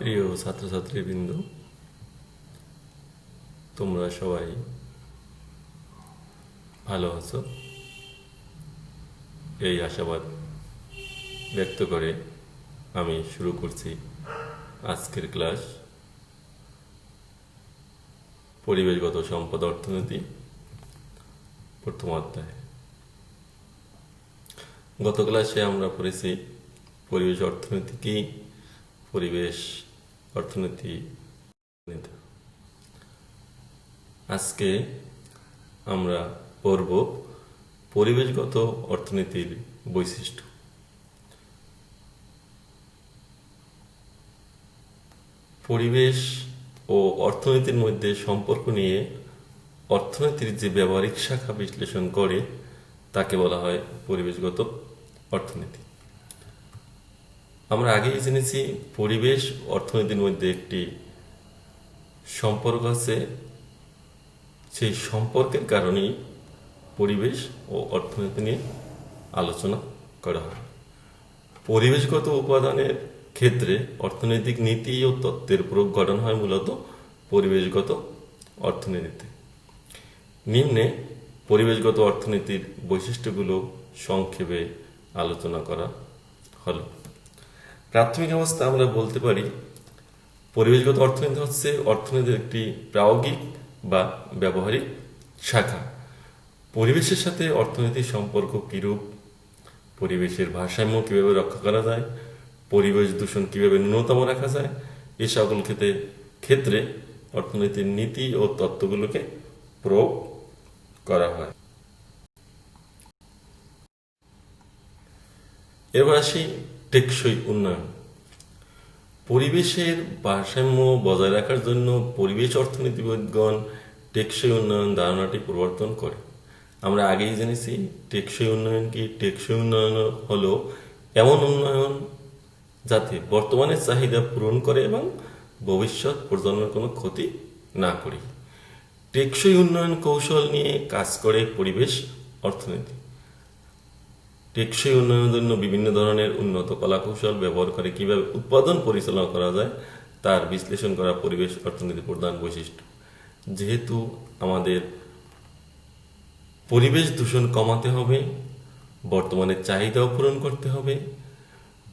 প্রিয় ছাত্রছাত্রীবৃন্দ, তোমরা সবাই ভালো আছো এই আশাবাদ ব্যক্ত করে আমি শুরু করছি আজকের ক্লাস। পরিবেশগত সম্পদ অর্থনীতি প্রথম অধ্যায়। গত ক্লাসে আমরা পড়েছি পরিবেশ অর্থনীতি কি, পরিবেশ অর্থনীতি। আজকে আমরা পড়ব পরিবেশগত অর্থনীতির বৈশিষ্ট্য। পরিবেশ ও অর্থনীতির মধ্যে সম্পর্ক নিয়ে অর্থনীতির যে ব্যবহারিক শাখা বিশ্লেষণ করে তাকে বলা হয় পরিবেশগত অর্থনীতি। আমরা আগেই জেনেছি পরিবেশ অর্থনীতির মধ্যে একটি সম্পর্ক আছে, সেই সম্পর্কের কারণেই পরিবেশ ও অর্থনীতি নিয়ে আলোচনা করা হয়। পরিবেশগত উপাদানের ক্ষেত্রে অর্থনৈতিক নীতি ও তত্ত্বের প্রয়োগ ঘটানো হয় মূলত পরিবেশগত অর্থনীতিতে। নিম্নে পরিবেশগত অর্থনীতির বৈশিষ্ট্যগুলো সংক্ষেপে আলোচনা করা হলো। প্রাথমিক অবস্থা আমরা বলতে পারি পরিবেশগত অর্থনীতি হচ্ছে অর্থনীতির একটি প্রায়োগিক বা ব্যবহারিক শাখা। পরিবেশের সাথে অর্থনীতির সম্পর্ক কিরূপ, পরিবেশের ভারসাম্য কিভাবে রক্ষা করা যায়, পরিবেশ দূষণ কিভাবে ন্যূনতম রাখা যায়, এ সকল ক্ষেত্রে অর্থনীতির নীতি ও তত্ত্বগুলোকে প্রয়োগ করা হয়। এবার আসি টেকসই উন্নয়ন। পরিবেশের ভারসাম্য বজায় রাখার জন্য পরিবেশ অর্থনীতিবিদগণ টেকসই উন্নয়ন ধারণাটি প্রবর্তন করে। আমরা আগেই জেনেছি টেকসই উন্নয়ন কি। টেকসই উন্নয়ন হলো এমন উন্নয়ন যাতে বর্তমানের চাহিদা পূরণ করে এবং ভবিষ্যৎ প্রজন্মের কোনো ক্ষতি না করে। টেকসই উন্নয়ন কৌশল নিয়ে কাজ করে পরিবেশ অর্থনীতি। টেকসই উন্নয়নের জন্য বিভিন্ন ধরনের উন্নত কলাকৌশল ব্যবহার করে কিভাবে উৎপাদন পরিচালনা করা যায় তার বিশ্লেষণ করা পরিবেশ অর্থনীতির প্রধান বৈশিষ্ট্য। যেহেতু আমাদের পরিবেশ দূষণ কমাতে হবে, বর্তমানে চাহিদাও পূরণ করতে হবে,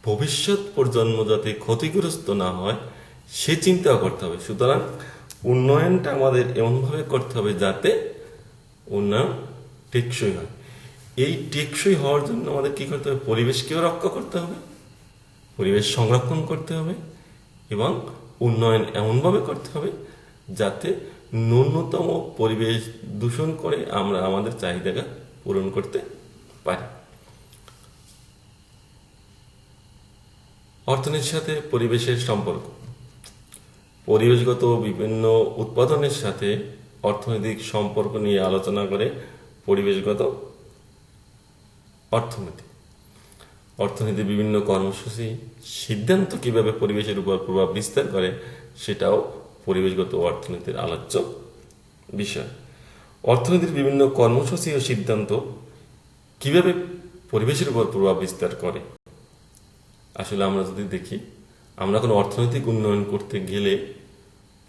ভবিষ্যৎ প্রজন্ম যাতে ক্ষতিগ্রস্ত না হয় সে চিন্তাও করতে হবে। সুতরাং উন্নয়নটা আমাদের এমনভাবে করতে হবে যাতে উন্নয়ন টেকসই হয়। এই টেকসই হওয়ার জন্য আমাদের কি করতে হবে? পরিবেশকেও রক্ষা করতে হবে, পরিবেশ সংরক্ষণ করতে হবে এবং উন্নয়ন এমনভাবে করতে হবে যাতে ন্যূনতম পরিবেশ দূষণ করে আমরা আমাদের চাহিদাকে পূরণ করতে পারি। অর্থনীতির সাথে পরিবেশের সম্পর্ক। পরিবেশগত বিভিন্ন উৎপাদনের সাথে অর্থনৈতিক সম্পর্ক নিয়ে আলোচনা করে পরিবেশগত অর্থনীতি। অর্থনীতির বিভিন্ন কর্মসূচি সিদ্ধান্ত কিভাবে পরিবেশের উপর প্রভাব বিস্তার করে সেটাও পরিবেশগত অর্থনীতির আলোচ্য বিষয়। অর্থনীতির বিভিন্ন কর্মসূচি ও সিদ্ধান্ত কিভাবে পরিবেশের উপর প্রভাব বিস্তার করে, আসলে আমরা যদি দেখি আমরা কোনো অর্থনৈতিক উন্নয়ন করতে গেলে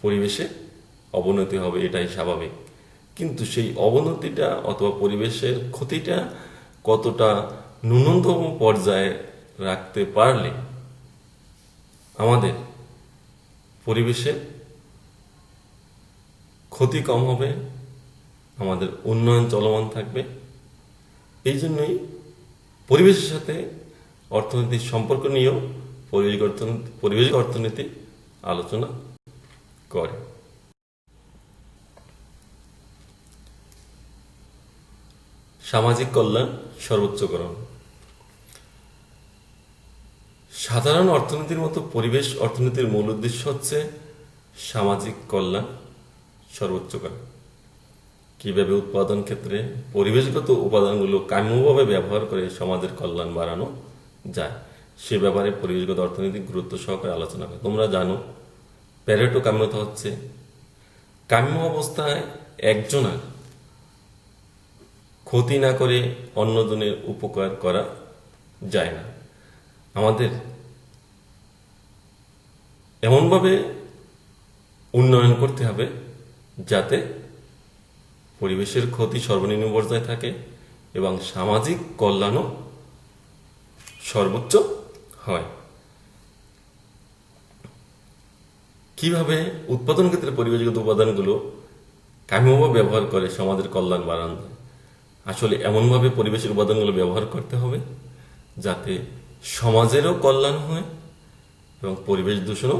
পরিবেশে অবনতি হবে, এটাই স্বাভাবিক। কিন্তু সেই অবনতিটা অথবা পরিবেশের ক্ষতিটা কতটা ন্যূনতম পর্যায়ে রাখতে পারলে আমাদের পরিবেশের ক্ষতি কম হবে, আমাদের উন্নয়ন চলমান থাকবে। এই জন্যই পরিবেশের সাথে অর্থনীতির সম্পর্ক নিয়েও পরিবেশ অর্থনীতি আলোচনা করে। সামাজিক কল্যাণ সর্বোচ্চকরণ। সাধারণ অর্থনীতির মতো পরিবেশ অর্থনীতির মূল উদ্দেশ্য হচ্ছে সামাজিক কল্যাণ সর্বোচ্চকরণ। কিভাবে উৎপাদন ক্ষেত্রে পরিবেশগত উপাদানগুলো কাম্যভাবে ব্যবহার করে সমাজের কল্যাণ বাড়ানো যায় সে ব্যাপারে পরিবেশগত অর্থনীতি গুরুত্ব সহকারে আলোচনা করে। তোমরা জানো প্যারেটো কাম্যতা হচ্ছে কাম্য অবস্থায় একজনের ক্ষতি না করে অন্যজনের উপকার করা যায় না। আমাদের এমনভাবে উন্নয়ন করতে হবে যাতে পরিবেশের ক্ষতি সর্বনিম্ন পর্যায়ে থাকে এবং সামাজিক কল্যাণও সর্বোচ্চ হয়। কিভাবে উৎপাদন ক্ষেত্রে পরিবেশগত উপাদানগুলো কাম্যভাবে ব্যবহার করে সমাজের কল্যাণ বাড়ানো যায়? আসলে এমনভাবে পরিবেশের উপাদানগুলো ব্যবহার করতে হবে যাতে সমাজেরও কল্যাণ হয় এবং পরিবেশ দূষণও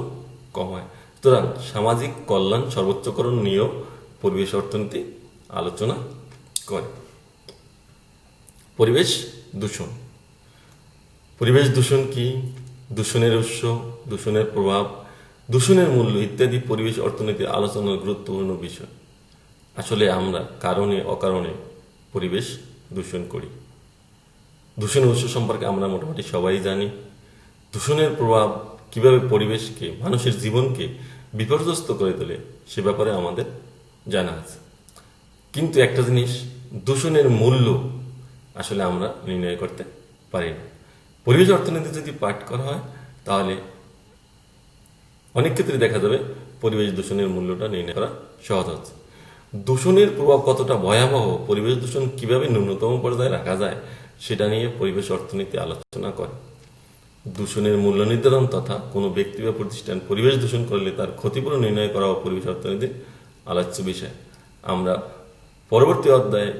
কম হয়। সুতরাং সামাজিক কল্যাণ সর্বোচ্চকরণ নিয়েও পরিবেশ অর্থনীতি আলোচনা করে। পরিবেশ দূষণ। পরিবেশ দূষণ কি, দূষণের উৎস, দূষণের প্রভাব, দূষণের মূল্য ইত্যাদি পরিবেশ অর্থনীতির আলোচনার গুরুত্বপূর্ণ বিষয়। আসলে আমরা কারণে অকারণে পরিবেশ দূষণ করি। দূষণের উৎস সম্পর্কে আমরা মোটামুটি সবাই জানি। দূষণের প্রভাব কিভাবে পরিবেশকে, মানুষের জীবনকে বিপর্যস্ত করে তোলে সে ব্যাপারে আমাদের জানা আছে। কিন্তু একটা জিনিস, দূষণের মূল্য আসলে আমরা নির্ণয় করতে পারি না। পরিবেশ অর্থনীতি যদি পাঠ করা হয় তাহলে অনেক ক্ষেত্রে দেখা যাবে পরিবেশ দূষণের মূল্যটা নির্ণয় করা সহজ হচ্ছে। দূষণের প্রভাব কতটা ভয়াবহ, পরিবেশ দূষণ কিভাবে ন্যূনতম পর্যায়ে রাখা যায় সেটা নিয়ে পরিবেশ অর্থনীতি আলোচনা করে। দূষণের মূল্য নির্ধারণ তথা কোনো ব্যক্তি বা প্রতিষ্ঠান পরিবেশ দূষণ করলে তার ক্ষতিপূরণ নির্ণয় করা ও পরিবেশ অর্থনীতির আলোচ্য বিষয়। আমরা পরবর্তী অধ্যায়ে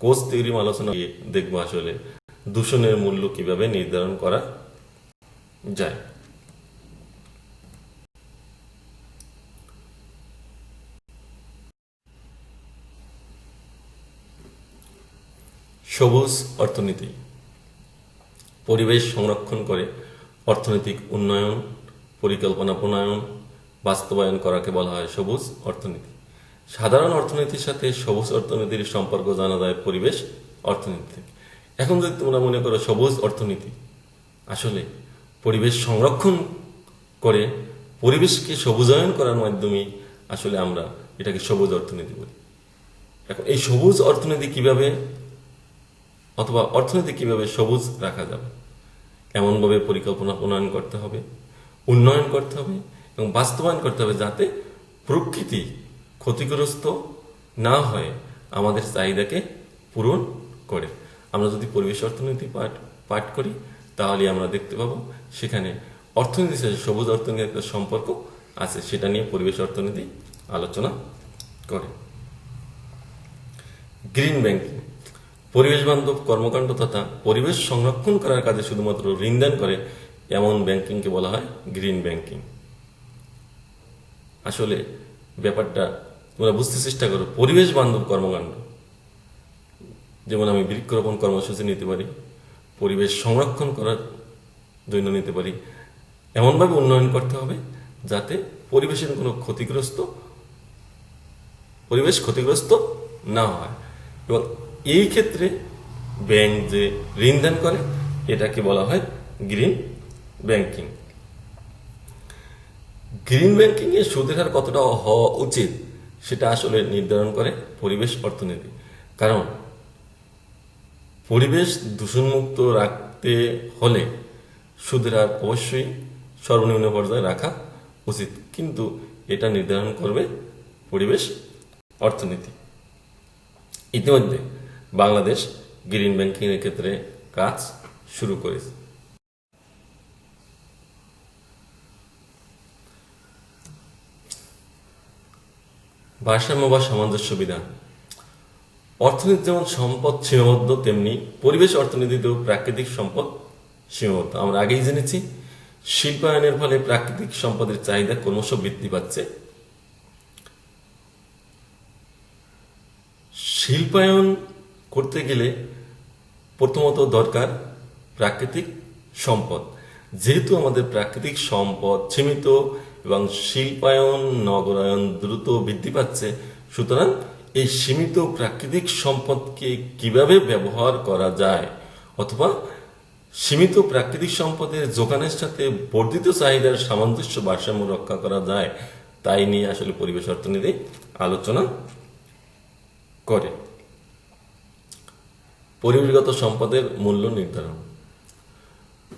কোষ থিওরি আলোচনা দেখব আসলে দূষণের মূল্য কিভাবে নির্ধারণ করা যায়। সবুজ অর্থনীতি। পরিবেশ সংরক্ষণ করে অর্থনৈতিক উন্নয়ন, পরিকল্পনা প্রণয়ন, বাস্তবায়ন করাকে বলা হয় সবুজ অর্থনীতি। সাধারণ অর্থনীতির সাথে সবুজ অর্থনীতির সম্পর্ক জানা যায় পরিবেশ অর্থনীতি থেকে। এখন যদি তোমরা মনে করো সবুজ অর্থনীতি আসলে পরিবেশ সংরক্ষণ করে পরিবেশকে সবুজায়ন করার মাধ্যমে আসলে আমরা এটাকে সবুজ অর্থনীতি বলি। এখন এই সবুজ অর্থনীতি কিভাবে অথবা অর্থনীতি কিভাবে সবুজ রাখা যাবে, এমনভাবে পরিকল্পনা প্রণয়ন করতে হবে, উন্নয়ন করতে হবে এবং বাস্তবায়ন করতে হবে যাতে প্রকৃতি ক্ষতিগ্রস্ত না হয়ে আমাদের চাহিদাকে পূরণ করে। আমরা যদি পরিবেশ অর্থনীতি পাঠ করি তাহলে আমরা দেখতে পাবো সেখানে অর্থনীতির সাথে সবুজ অর্থনীতির একটা সম্পর্ক আছে, সেটা নিয়ে পরিবেশ অর্থনীতি আলোচনা করে। Green banking. পরিবেশ বান্ধব কর্মকাণ্ড তথা পরিবেশ সংরক্ষণ করার কাজে শুধুমাত্র ঋণদান করে এমন ব্যাংকিংকে বলা হয় গ্রিন ব্যাংকিং। আসলে ব্যাপারটা তোমরা বুঝতে চেষ্টা করো। পরিবেশ বান্ধব কর্মকাণ্ড যেমন আমি বৃক্ষরোপণ কর্মসূচি নিতে পারি, পরিবেশ সংরক্ষণ করার জন্য নিতে পারি, এমনভাবে উন্নয়ন করতে হবে যাতে পরিবেশের কোনো পরিবেশ ক্ষতিগ্রস্ত না হয়। এবং এই ক্ষেত্রে ব্যাংক যে ঋণ দান করে এটাকে বলা হয় গ্রিন ব্যাংকিং। গ্রিন ব্যাংকিং এ সুদের হার কতটা হওয়া উচিত সেটা আসলে নির্ধারণ করে পরিবেশ অর্থনীতি। কারণ পরিবেশ দূষণমুক্ত রাখতে হলে সুদের হার অবশ্যই সর্বনিম্ন পর্যায়ে রাখা উচিত, কিন্তু এটা নির্ধারণ করবে পরিবেশ অর্থনীতি। ইতিমধ্যে বাংলাদেশ গ্রিন ব্যাংকিং এর ক্ষেত্রে কাজ শুরু করেছে। ভারসাম্য বা সামঞ্জস্য বিধান। অর্থনীতি যেমন সম্পদ সীমাবদ্ধ তেমনি পরিবেশ অর্থনীতিতেও প্রাকৃতিক সম্পদ সীমাবদ্ধ। আমরা আগেই জেনেছি শিল্পায়নের ফলে প্রাকৃতিক সম্পদের চাহিদা ক্রমশ বৃদ্ধি পাচ্ছে। শিল্পায়ন করতে গেলে প্রথমত দরকার প্রাকৃতিক সম্পদ। যেহেতু আমাদের প্রাকৃতিক সম্পদ সীমিত এবং শিল্পায়ন নগরায়ন দ্রুত বৃদ্ধি পাচ্ছে, সুতরাং এই সীমিত প্রাকৃতিক সম্পদকে কিভাবে ব্যবহার করা যায় অথবা সীমিত প্রাকৃতিক সম্পদের যোগানের সাথে বর্ধিত চাহিদার সামঞ্জস্য ভারসাম্য রক্ষা করা যায় তাই নিয়ে আসলে পরিবেশ অর্থনীতি আলোচনা করে। পরিবেশগত সম্পদের মূল্য নির্ধারণ।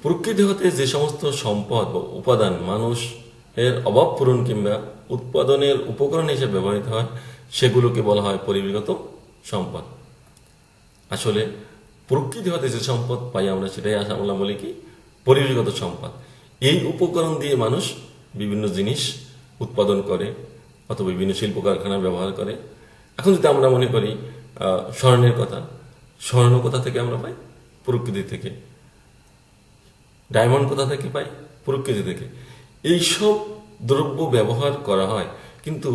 প্রকৃতি হতে যে সমস্ত সম্পদ বা উপাদান মানুষ এর অভাব পূরণ কিংবা উৎপাদনের উপকরণ হিসেবে ব্যবহৃত হয় সেগুলোকে বলা হয় পরিবেশগত সম্পদ। আসলে প্রকৃতি হতে যে সম্পদ পাই আমরা সেটাই আমরা বলি কি পরিবেশগত সম্পদ। এই উপকরণ দিয়ে মানুষ বিভিন্ন জিনিস উৎপাদন করে অথবা বিভিন্ন শিল্প কারখানা ব্যবহার করে। এখন যদি আমরা মনে করি স্বর্ণের কথা, স্বর্ণ কোথা থেকে আমরা পাই? প্রকৃতি থেকে। ডায়মন্ড কোথা থেকে পাই? প্রকৃতি থেকে। এইসব দ্রব্য ব্যবহার করা হয়, কিন্তু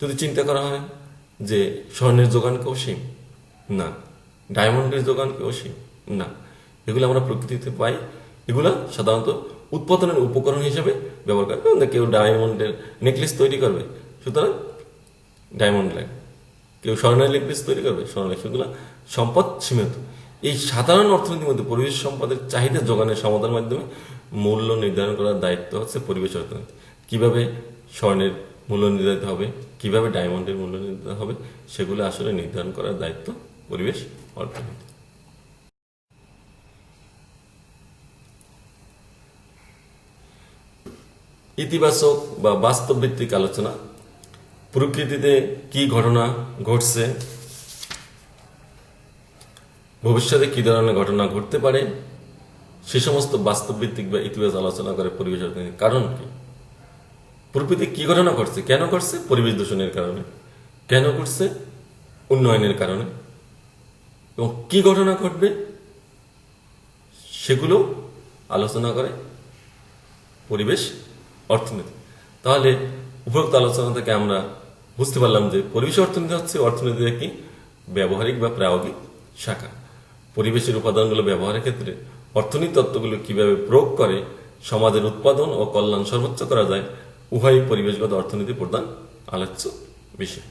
যদি চিন্তা করা হয় যে স্বর্ণের যোগান কি অসীম? না। ডায়মন্ডের যোগান কি অসীম? না। এগুলো আমরা প্রকৃতিতে পাই। এগুলো সাধারণত উৎপাদনের উপকরণ হিসেবে ব্যবহার করে। কেউ ডায়মন্ডের নেকলেস তৈরি করবে, সুতরাং ডায়মন্ড লাগবে। কেউ স্বর্ণের নেকলেস তৈরি করবে, স্বর্ণ লাগবে। সেগুলো সম্পদ সীমিত। এই সাধারণ অর্থনীতির মধ্যে পরিবেশ সম্পদের চাহিদা যোগানের সমাধানের মাধ্যমে মূল্য নির্ধারণ করার দায়িত্ব হচ্ছে পরিবেশ অর্থনীতি। কিভাবে স্বর্ণের মূল্য নির্ধারিত হবে, কিভাবে ডায়মন্ডের মূল্য নির্ধারিত হবে, সেগুলো আসলে নির্ধারণ করার দায়িত্ব পরিবেশ অর্থনীতি। ইতিবাচক বা বাস্তব ভিত্তিক আলোচনা। প্রকৃতিতে কি ঘটনা ঘটছে, ভবিষ্যতে কি ধরনের ঘটনা ঘটতে পারে, সে সমস্ত বাস্তব ভিত্তিক বা ইতিবাচক আলোচনা করে পরিবেশ অর্থনীতি। কারণ কি? প্রকৃতি কি ঘটনা ঘটছে, কেন ঘটছে? পরিবেশ দূষণের কারণে। কেন ঘটছে? উন্নয়নের কারণে। এবং কি ঘটনা ঘটবে সেগুলো আলোচনা করে পরিবেশ অর্থনীতি। তাহলে উপরোক্ত আলোচনা থেকে আমরা বুঝতে পারলাম যে পরিবেশ অর্থনীতি হচ্ছে অর্থনীতির একটি ব্যবহারিক বা প্রায়োগিক শাখা। পরিবেশের উপাদানগুলো ব্যবহারের ক্ষেত্রে অর্থনীতি তত্ত্বগুলো কিভাবে প্রয়োগ করে সমাজের উৎপাদন ও কল্যাণ সর্বোচ্চ করা যায়, উভয়ই পরিবেশগত অর্থনীতি প্রধান আলোচ্য বিষয়।